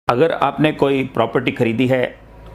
अगर आपने कोई प्रॉपर्टी खरीदी है,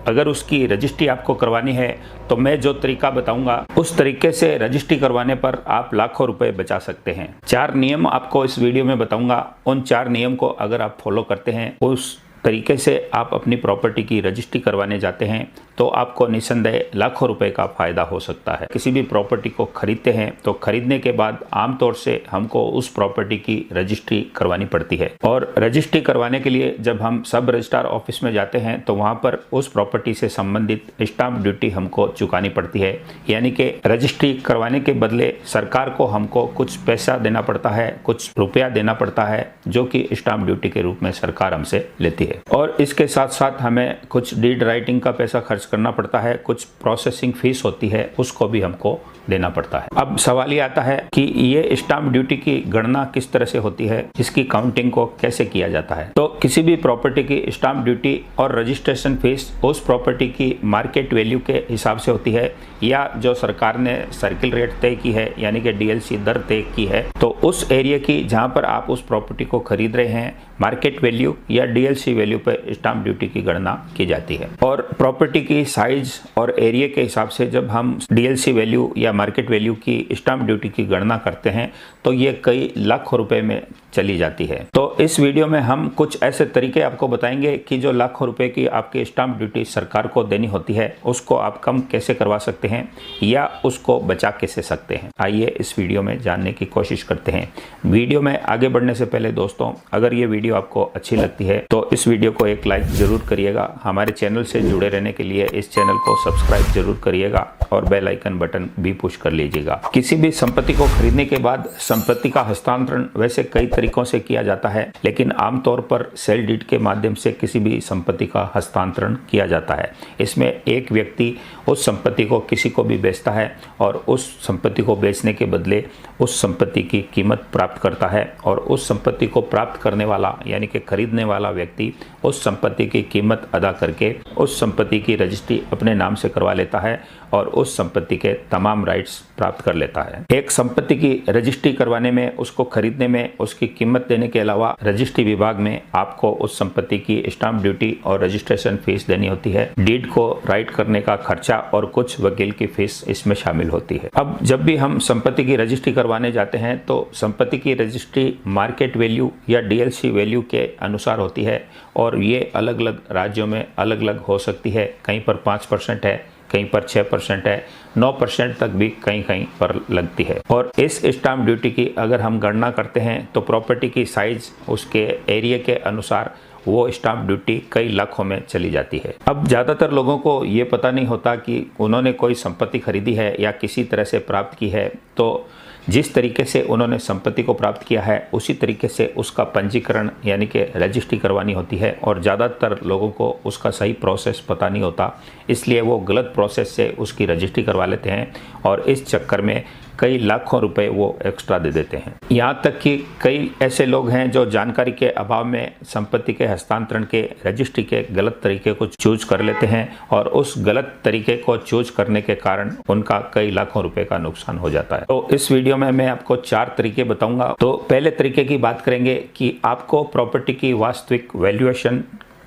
अगर उसकी रजिस्ट्री आपको करवानी है तो मैं जो तरीका बताऊंगा उस तरीके से रजिस्ट्री करवाने पर आप लाखों रुपए बचा सकते हैं। 4 नियम आपको इस वीडियो में बताऊंगा। उन 4 नियम को अगर आप फॉलो करते हैं, उस तरीके से आप अपनी प्रॉपर्टी की रजिस्ट्री करवाने जाते हैं तो आपको निसंदेह लाखों रुपए का फायदा हो सकता है। किसी भी प्रॉपर्टी को खरीदते हैं तो खरीदने के बाद आमतौर से हमको उस प्रॉपर्टी की रजिस्ट्री करवानी पड़ती है, और रजिस्ट्री करवाने के लिए जब हम सब रजिस्ट्रार ऑफिस में जाते हैं तो वहां पर उस प्रॉपर्टी से संबंधित स्टाम्प ड्यूटी हमको चुकानी पड़ती है। यानी कि रजिस्ट्री करवाने के बदले सरकार को हमको कुछ पैसा देना पड़ता है, कुछ रुपया देना पड़ता है, जो कि स्टाम्प ड्यूटी के रूप में सरकार हमसे लेती है। और इसके साथ साथ हमें कुछ डीड राइटिंग का पैसा खर्च करना पड़ता है, कुछ प्रोसेसिंग फीस होती है, उसको भी हमको देना पड़ता है। अब सवाल ये आता है कि ये स्टाम्प ड्यूटी की गणना किस तरह से होती है, इसकी काउंटिंग को कैसे किया जाता है। तो किसी भी प्रॉपर्टी की स्टाम्प ड्यूटी और रजिस्ट्रेशन फीस उस प्रॉपर्टी की मार्केट वैल्यू के हिसाब से होती है, या जो सरकार ने सर्किल रेट तय की है यानी कि डीएलसी दर तय की है, तो उस एरिया की जहां पर आप उस प्रॉपर्टी को खरीद रहे हैं मार्केट वैल्यू या डीएलसी वैल्यू पर स्टाम्प ड्यूटी की गणना की जाती है। और प्रॉपर्टी की साइज और एरिया के हिसाब से जब हम डीएलसी वैल्यू या मार्केट वैल्यू की स्टाम्प ड्यूटी की गणना करते हैं तो ये कई लाखों रुपए में चली जाती है। तो इस वीडियो में हम कुछ ऐसे तरीके आपको बताएंगे कि जो लाखों रुपए की आपकी स्टाम्प ड्यूटी सरकार को देनी होती है उसको आप कम कैसे करवा सकते हैं या उसको बचा कैसे सकते हैं। आइए इस वीडियो में जानने की कोशिश करते हैं। वीडियो में आगे बढ़ने से पहले दोस्तों, अगर ये वीडियो आपको अच्छी लगती है तो इस वीडियो को एक लाइक जरूर करिएगा। हमारे चैनल से जुड़े रहने के लिए इस चैनल को सब्सक्राइब जरूर करिएगा और बेल आइकन बटन भी पुश कर लीजिएगा। किसी भी संपत्ति को खरीदने के बाद संपत्ति का हस्तांतरण वैसे कई तरीकों से किया जाता है, लेकिन आमतौर पर सेल डीड के माध्यम से किसी भी संपत्ति का हस्तांतरण किया जाता है। इसमें एक व्यक्ति उस संपत्ति को किसी को भी बेचता है और उस संपत्ति को बेचने के बदले उस संपत्ति की कीमत प्राप्त करता है, और उस संपत्ति को प्राप्त करने वाला यानी कि खरीदने वाला व्यक्ति उस संपत्ति की कीमत अदा करके उस संपत्ति की रजिस्ट्री अपने नाम से करवा लेता है और उस संपत्ति के तमाम राइट्स प्राप्त कर लेता है। एक संपत्ति की रजिस्ट्री करवाने में, उसको खरीदने में, उसकी कीमत देने के अलावा रजिस्ट्री विभाग में आपको उस संपत्ति की स्टाम्प ड्यूटी और रजिस्ट्रेशन फीस देनी होती है। डीड को राइट करने का खर्चा और कुछ वकील की फीस इसमें शामिल होती है। अब जब भी हम संपत्ति की रजिस्ट्री करवाने जाते हैं तो संपत्ति की रजिस्ट्री मार्केट वैल्यू या डीएलसी वैल्यू के अनुसार होती है, और ये अलग अलग राज्यों में अलग अलग हो सकती है। कहीं पर 5% है, कहीं पर 6% है, 9% तक भी कहीं कहीं पर लगती है। और इस स्टाम्प ड्यूटी की अगर हम गणना करते हैं तो प्रॉपर्टी की साइज, उसके एरिया के अनुसार वो स्टाम्प ड्यूटी कई लाखों में चली जाती है। अब ज़्यादातर लोगों को ये पता नहीं होता कि उन्होंने कोई संपत्ति खरीदी है या किसी तरह से प्राप्त की है, तो जिस तरीके से उन्होंने संपत्ति को प्राप्त किया है उसी तरीके से उसका पंजीकरण यानी कि रजिस्ट्री करवानी होती है, और ज़्यादातर लोगों को उसका सही प्रोसेस पता नहीं होता, इसलिए वो गलत प्रोसेस से उसकी रजिस्ट्री करवा लेते हैं और इस चक्कर में कई लाखों रुपए वो एक्स्ट्रा दे देते हैं। यहाँ तक कि कई ऐसे लोग हैं जो जानकारी के अभाव में संपत्ति के हस्तांतरण के रजिस्ट्री के गलत तरीके को चूज कर लेते हैं, और उस गलत तरीके को चूज करने के कारण उनका कई लाखों रुपए का नुकसान हो जाता है। तो इस वीडियो में मैं आपको 4 तरीके बताऊंगा। तो पहले तरीके की बात करेंगे कि आपको प्रॉपर्टी की वास्तविक वैल्यूएशन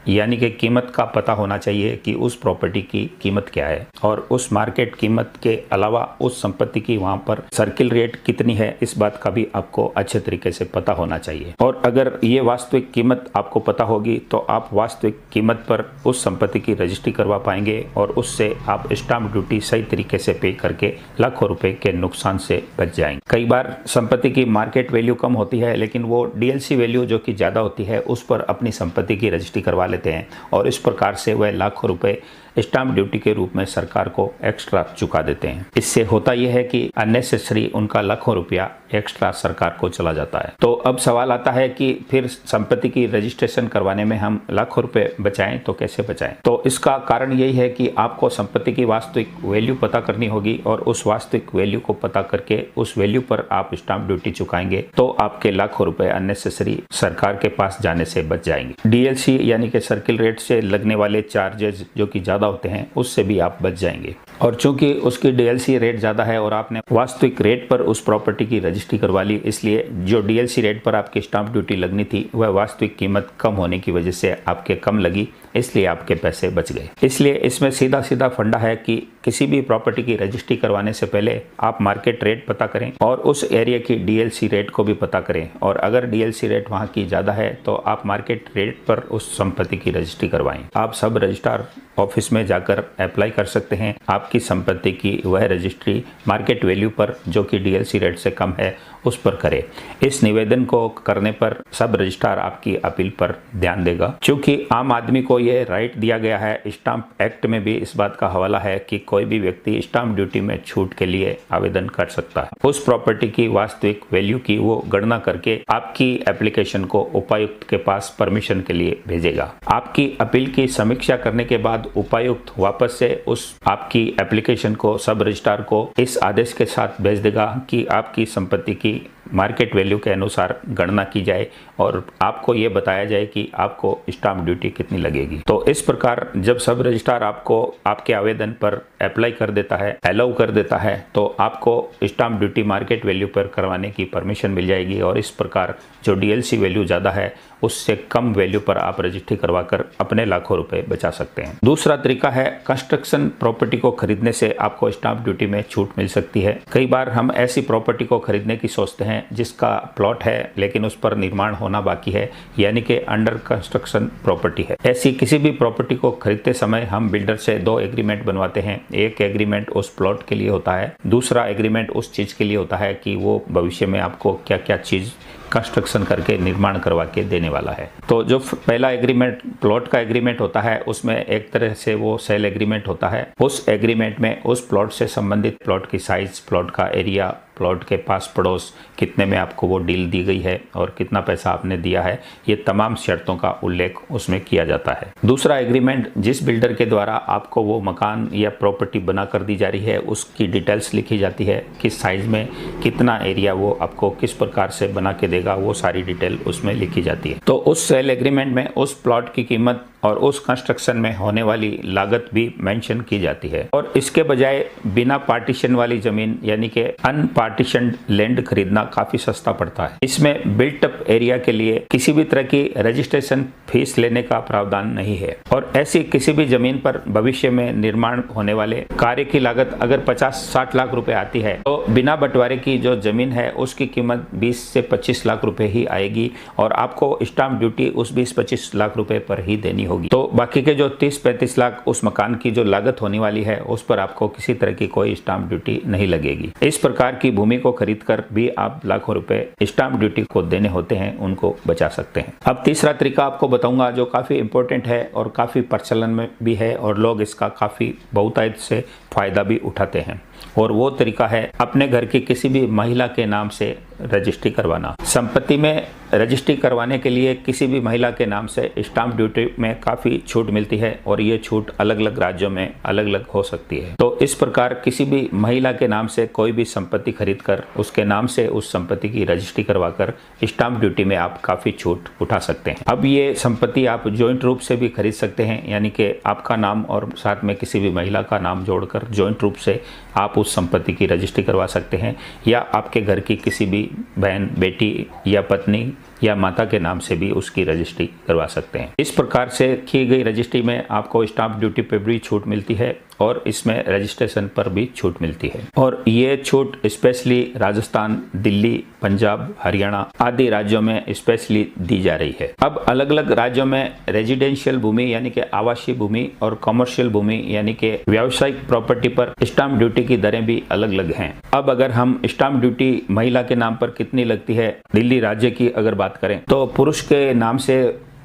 यानी कि कीमत का पता होना चाहिए कि उस प्रॉपर्टी की कीमत क्या है, और उस मार्केट कीमत के अलावा उस संपत्ति की वहां पर सर्किल रेट कितनी है, इस बात का भी आपको अच्छे तरीके से पता होना चाहिए। और अगर ये वास्तविक कीमत आपको पता होगी तो आप वास्तविक कीमत पर उस संपत्ति की रजिस्ट्री करवा पाएंगे, और उससे आप स्टाम्प ड्यूटी सही तरीके से पे करके लाखों रुपए के नुकसान से बच जाएंगे। कई बार संपत्ति की मार्केट वैल्यू कम होती है, लेकिन वो डीएलसी वैल्यू जो कि ज्यादा होती है उस पर अपनी संपत्ति की रजिस्ट्री करवा लेते हैं, और इस प्रकार से वह लाखों रुपए स्टाम्प ड्यूटी के रूप में सरकार को एक्स्ट्रा चुका देते हैं। इससे होता यह है कि अननेसेसरी उनका लाखों रुपया एक्स्ट्रा सरकार को चला जाता है। तो अब सवाल आता है कि फिर संपत्ति की रजिस्ट्रेशन करवाने में हम लाखों रुपए बचाएं तो कैसे बचाएं। तो इसका कारण यही है कि आपको संपत्ति की वास्तविक वैल्यू पता करनी होगी, और उस वास्तविक वैल्यू को पता करके उस वैल्यू पर आप स्टाम्प ड्यूटी चुकाएंगे तो आपके लाखों रुपए अननेसेसरी सरकार के पास जाने से बच जाएंगे। डीएलसी यानी कि सर्किल रेट से लगने वाले चार्जेस जो कि ज्यादा ज़्यादा होते हैं उससे भी आप बच जाएंगे। और चूंकि उसकी डीएलसी रेट ज़्यादा है और आपने वास्तविक रेट पर उस प्रॉपर्टी की रजिस्ट्री करवा ली, इसलिए जो डीएलसी रेट पर आपकी स्टाम्प ड्यूटी लगनी थी वह वास्तविक कीमत कम होने की वजह से आपके कम लगी, इसलिए आपके पैसे बच गए। इसलिए इसमें सीधा सीधा फंडा है कि किसी भी प्रॉपर्टी की रजिस्ट्री करवाने से पहले आप मार्केट रेट पता करें और उस एरिया की डीएलसी रेट को भी पता करें, और अगर डीएलसी रेट वहाँ की ज़्यादा है तो आप मार्केट रेट पर उस संपत्ति की रजिस्ट्री करवाएं। आप सब रजिस्ट्रार ऑफिस में जाकर अप्लाई कर सकते हैं आपकी संपत्ति की वह रजिस्ट्री मार्केट वैल्यू पर जो कि डीएलसी रेट से कम है उस पर करें। इस निवेदन को करने पर सब रजिस्ट्रार आपकी अपील पर ध्यान देगा। क्योंकि आम आदमी को यह राइट दिया गया है, स्टाम्प एक्ट में भी इस बात का हवाला है कि कोई भी व्यक्ति स्टाम्प ड्यूटी में छूट के लिए आवेदन कर सकता है। उस प्रॉपर्टी की वास्तविक वैल्यू की वो गणना करके आपकी एप्लीकेशन को उपायुक्त के पास परमिशन के लिए भेजेगा। आपकी अपील की समीक्षा करने के बाद उपायुक्त वापस से उस आपकी एप्लीकेशन को सब रजिस्ट्रार को इस आदेश के साथ भेज देगा कि आपकी संपत्ति की मार्केट वैल्यू के अनुसार गणना की जाए और आपको ये बताया जाए कि आपको स्टाम्प ड्यूटी कितनी लगेगी। तो इस प्रकार जब सब रजिस्ट्रार आपको आपके आवेदन पर अप्लाई कर देता है, अलाउ कर देता है, तो आपको स्टाम्प ड्यूटी मार्केट वैल्यू पर करवाने की परमिशन मिल जाएगी और इस प्रकार जो डीएलसी वैल्यू ज़्यादा है उससे कम वैल्यू पर आप रजिस्ट्री करवाकर अपने लाखों रुपए बचा सकते हैं। दूसरा तरीका है कंस्ट्रक्शन प्रॉपर्टी को खरीदने से आपको स्टाम्प ड्यूटी में छूट मिल सकती है। कई बार हम ऐसी प्रॉपर्टी को खरीदने की सोचते हैं जिसका प्लॉट है लेकिन उस पर निर्माण होना बाकी है, यानी कि अंडर कंस्ट्रक्शन प्रॉपर्टी है। ऐसी किसी भी प्रॉपर्टी को खरीदते समय हम बिल्डर से 2 एग्रीमेंट बनवाते हैं। एक एग्रीमेंट उस प्लॉट के लिए होता है, दूसरा एग्रीमेंट उस चीज के लिए होता है कि वो भविष्य में आपको क्या क्या चीज कंस्ट्रक्शन करके निर्माण करवा के देने वाला है। तो जो पहला एग्रीमेंट प्लॉट का एग्रीमेंट होता है उसमें एक तरह से वो सेल एग्रीमेंट होता है। उस एग्रीमेंट में उस प्लॉट से संबंधित प्लॉट की साइज, प्लॉट का एरिया, प्लॉट के पास पड़ोस, कितने में आपको वो डील दी गई है और कितना पैसा आपने दिया है, ये तमाम शर्तों का उल्लेख उसमें किया जाता है। दूसरा एग्रीमेंट जिस बिल्डर के द्वारा आपको वो मकान या प्रॉपर्टी बना कर दी जा रही है उसकी डिटेल्स लिखी जाती है, किस साइज में कितना एरिया वो आपको किस प्रकार से बना के देगा, वो सारी डिटेल उसमें लिखी जाती है। तो उस सेल एग्रीमेंट में उस प्लॉट की कीमत और उस कंस्ट्रक्शन में होने वाली लागत भी मेंशन की जाती है। और इसके बजाय बिना पार्टीशन वाली जमीन यानी कि अनपार्टीशन्ड लैंड खरीदना काफी सस्ता पड़ता है। इसमें बिल्ट अप एरिया के लिए किसी भी तरह की रजिस्ट्रेशन फीस लेने का प्रावधान नहीं है। और ऐसी किसी भी जमीन पर भविष्य में निर्माण होने वाले कार्य की लागत अगर 50-60 लाख रुपए आती है तो बिना बंटवारे की जो जमीन है उसकी कीमत 20 से 25 लाख रुपए ही आएगी और आपको स्टाम्प ड्यूटी उस 20-25 लाख रुपए पर ही देनी होगी। तो बाकी के जो 30-35 लाख उस मकान की जो लागत होने वाली है उस पर आपको किसी तरह की कोई स्टाम्प ड्यूटी नहीं लगेगी। इस प्रकार की भूमि को खरीदकर भी आप लाखों रुपए स्टाम्प ड्यूटी को देने होते हैं, उनको बचा सकते हैं। अब तीसरा तरीका आपको बताऊंगा जो काफी इंपॉर्टेंट है और काफी प्रचलन में भी है और लोग इसका काफी बहुतायत से फायदा भी उठाते हैं, और वो तरीका है अपने घर की किसी भी महिला के नाम से रजिस्ट्री करवाना। संपत्ति में रजिस्ट्री करवाने के लिए किसी भी महिला के नाम से स्टाम्प ड्यूटी में काफी छूट मिलती है और ये छूट अलग अलग राज्यों में अलग अलग हो सकती है। तो इस प्रकार किसी भी महिला के नाम से कोई भी संपत्ति खरीदकर उसके नाम से उस संपत्ति की रजिस्ट्री करवाकर स्टाम्प ड्यूटी में आप काफी छूट उठा सकते हैं। अब ये संपत्ति आप ज्वाइंट रूप से भी खरीद सकते हैं, यानी कि आपका नाम और साथ में किसी भी महिला का नाम जोड़कर ज्वाइंट रूप से आप उस संपत्ति की रजिस्ट्री करवा सकते हैं, या आपके घर की किसी भी बहन, बेटी या पत्नी या माता के नाम से भी उसकी रजिस्ट्री करवा सकते हैं। इस प्रकार से की गई रजिस्ट्री में आपको स्टाम्प ड्यूटी पर भी छूट मिलती है और इसमें रजिस्ट्रेशन पर भी छूट मिलती है। और ये छूट स्पेशली राजस्थान, दिल्ली, पंजाब, हरियाणा आदि राज्यों में स्पेशली दी जा रही है। अब अलग अलग राज्यों में रेजिडेंशियल भूमि यानी कि आवासीय भूमि और कमर्शियल भूमि यानी कि व्यावसायिक प्रॉपर्टी पर स्टाम्प ड्यूटी की दरें भी अलग अलग हैं। अब अगर हम स्टाम्प ड्यूटी महिला के नाम पर कितनी लगती है दिल्ली राज्य की अगर बात करें तो पुरुष के नाम से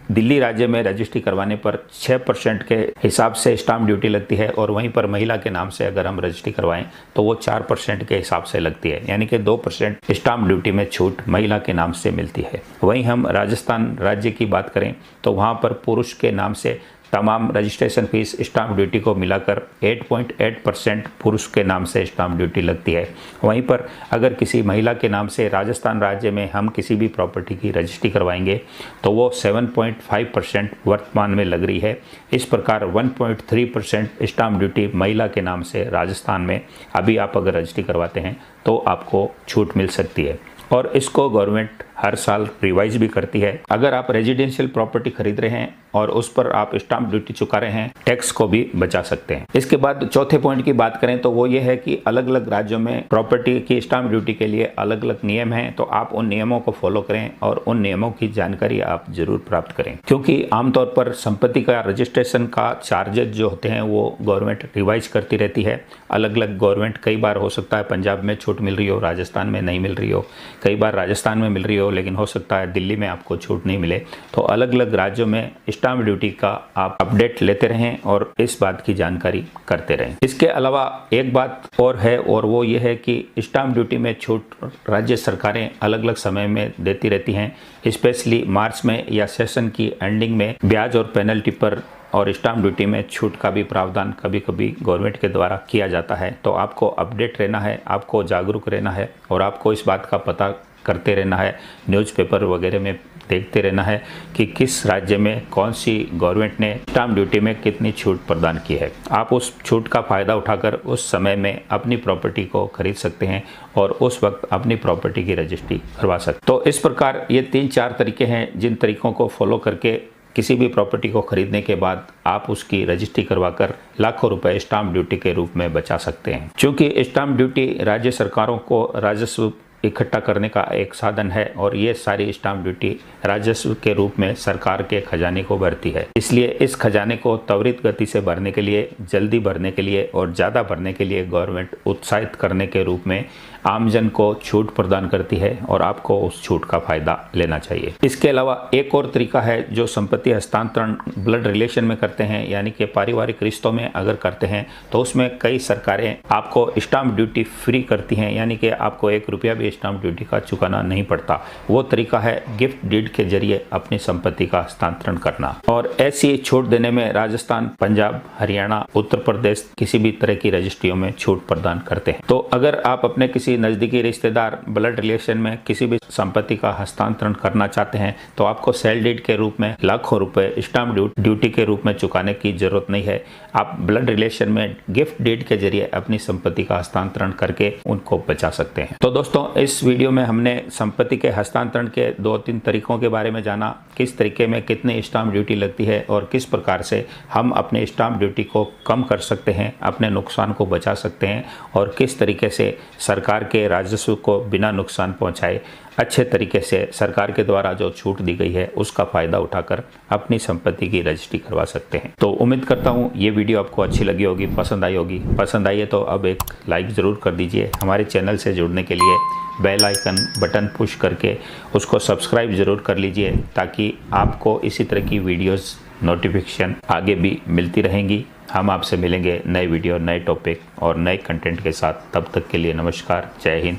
दिल्ली राज्य में रजिस्ट्री करवाने पर 6% के हिसाब से स्टाम्प ड्यूटी लगती है, और वहीं पर महिला के नाम से अगर हम रजिस्ट्री करवाएं तो वो 4% के हिसाब से लगती है, यानी कि 2% स्टाम्प ड्यूटी में छूट महिला के नाम से मिलती है। वहीं हम राजस्थान राज्य की बात करें तो वहाँ पर पुरुष के नाम से तमाम रजिस्ट्रेशन फीस स्टाम्प ड्यूटी को मिलाकर 8.8% पुरुष के नाम से स्टाम्प ड्यूटी लगती है। वहीं पर अगर किसी महिला के नाम से राजस्थान राज्य में हम किसी भी प्रॉपर्टी की रजिस्ट्री करवाएंगे तो वो 7.5% वर्तमान में लग रही है। इस प्रकार 1.3% स्टाम्प ड्यूटी महिला के नाम से राजस्थान में अभी आप अगर रजिस्ट्री करवाते हैं तो आपको छूट मिल सकती है, और इसको गवर्नमेंट हर साल रिवाइज भी करती है। अगर आप रेजिडेंशियल प्रॉपर्टी खरीद रहे हैं और उस पर आप स्टाम्प ड्यूटी चुका रहे हैं, टैक्स को भी बचा सकते हैं। इसके बाद चौथे पॉइंट की बात करें तो वो ये है कि अलग अलग राज्यों में प्रॉपर्टी की स्टाम्प ड्यूटी के लिए अलग अलग नियम हैं, तो आप उन नियमों को फॉलो करें और उन नियमों की जानकारी आप जरूर प्राप्त करें, क्योंकि आमतौर पर संपत्ति का रजिस्ट्रेशन का चार्जेज जो होते हैं वो गवर्नमेंट रिवाइज करती रहती है। अलग अलग गवर्नमेंट, कई बार हो सकता है पंजाब में छूट मिल रही हो, राजस्थान में नहीं मिल रही हो, कई बार राजस्थान में मिल रही हो लेकिन हो सकता है दिल्ली में आपको छूट नहीं मिले। तो अलग अलग राज्यों में स्टाम्प ड्यूटी का आप अपडेट लेते रहें और इस बात की जानकारी करते रहें। इसके अलावा एक बात और है, और वो ये है कि स्टाम्प ड्यूटी में छूट राज्य सरकारें अलग अलग समय में देती रहती हैं। स्पेशली मार्च में या सेशन की एंडिंग में ब्याज और पेनल्टी पर और स्टाम्प ड्यूटी में छूट का भी प्रावधान कभी कभी गवर्नमेंट के द्वारा किया जाता है। तो आपको अपडेट रहना है, आपको जागरूक रहना है और आपको इस बात का पता करते रहना है, न्यूज़पेपर वगैरह में देखते रहना है कि किस राज्य में कौन सी गवर्नमेंट ने स्टाम्प ड्यूटी में कितनी छूट प्रदान की है। आप उस छूट का फ़ायदा उठाकर उस समय में अपनी प्रॉपर्टी को खरीद सकते हैं और उस वक्त अपनी प्रॉपर्टी की रजिस्ट्री करवा सकते। तो इस प्रकार ये 3-4 तरीके हैं जिन तरीकों को फॉलो करके किसी भी प्रॉपर्टी को खरीदने के बाद आप उसकी रजिस्ट्री करवाकर लाखों रुपए स्टाम्प ड्यूटी के रूप में बचा सकते हैं। क्योंकि स्टाम्प ड्यूटी राज्य सरकारों को राजस्व इकट्ठा करने का एक साधन है और ये सारी स्टाम्प ड्यूटी राजस्व के रूप में सरकार के खजाने को भरती है। इसलिए इस खजाने को त्वरित गति से भरने के लिए, जल्दी भरने के लिए और ज़्यादा भरने के लिए गवर्नमेंट उत्साहित करने के रूप में आमजन को छूट प्रदान करती है और आपको उस छूट का फायदा लेना चाहिए। इसके अलावा एक और तरीका है जो संपत्ति हस्तांतरण ब्लड रिलेशन में करते हैं, यानी कि पारिवारिक रिश्तों में अगर करते हैं तो उसमें कई सरकारें आपको स्टाम्प ड्यूटी फ्री करती हैं, यानी कि आपको 1 रुपया भी स्टाम्प ड्यूटी का चुकाना नहीं पड़ता। वो तरीका है गिफ्ट डीड के जरिए अपनी संपत्ति का हस्तांतरण करना। और ऐसी छूट देने में राजस्थान, पंजाब, हरियाणा, उत्तर प्रदेश किसी भी तरह की रजिस्ट्रियों में छूट प्रदान करते हैं। तो अगर आप अपने किसी नजदीकी रिश्तेदार ब्लड रिलेशन में किसी भी संपत्ति का हस्तांतरण करना चाहते हैं तो आपको सेल डीड के रूप में लाखों रुपए स्टाम्प ड्यूटी के रूप में चुकाने की जरूरत नहीं है। आप ब्लड रिलेशन में गिफ्ट डीड के जरिए अपनी संपत्ति का हस्तांतरण करके उनको बचा सकते हैं। तो दोस्तों, इस वीडियो में हमने संपत्ति के हस्तांतरण के 2-3 तरीकों के बारे में जाना, किस तरीके में कितनी स्टाम्प ड्यूटी लगती है और किस प्रकार से हम अपने स्टाम्प ड्यूटी को कम कर सकते हैं, अपने नुकसान को बचा सकते हैं और किस तरीके से सरकार के राजस्व को बिना नुकसान पहुंचाए अच्छे तरीके से सरकार के द्वारा जो छूट दी गई है उसका फायदा उठाकर अपनी संपत्ति की रजिस्ट्री करवा सकते हैं। तो उम्मीद करता हूँ ये वीडियो आपको अच्छी लगी होगी, पसंद आई होगी। पसंद आई है तो अब एक लाइक ज़रूर कर दीजिए। हमारे चैनल से जुड़ने के लिए बेल आइकन बटन पुश करके उसको सब्सक्राइब ज़रूर कर लीजिए ताकि आपको इसी तरह की वीडियोज़ नोटिफिकेशन आगे भी मिलती रहेंगी। हम आपसे मिलेंगे नए वीडियो, नए टॉपिक और नए कंटेंट के साथ। तब तक के लिए नमस्कार, जय हिंद,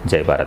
जय भारत।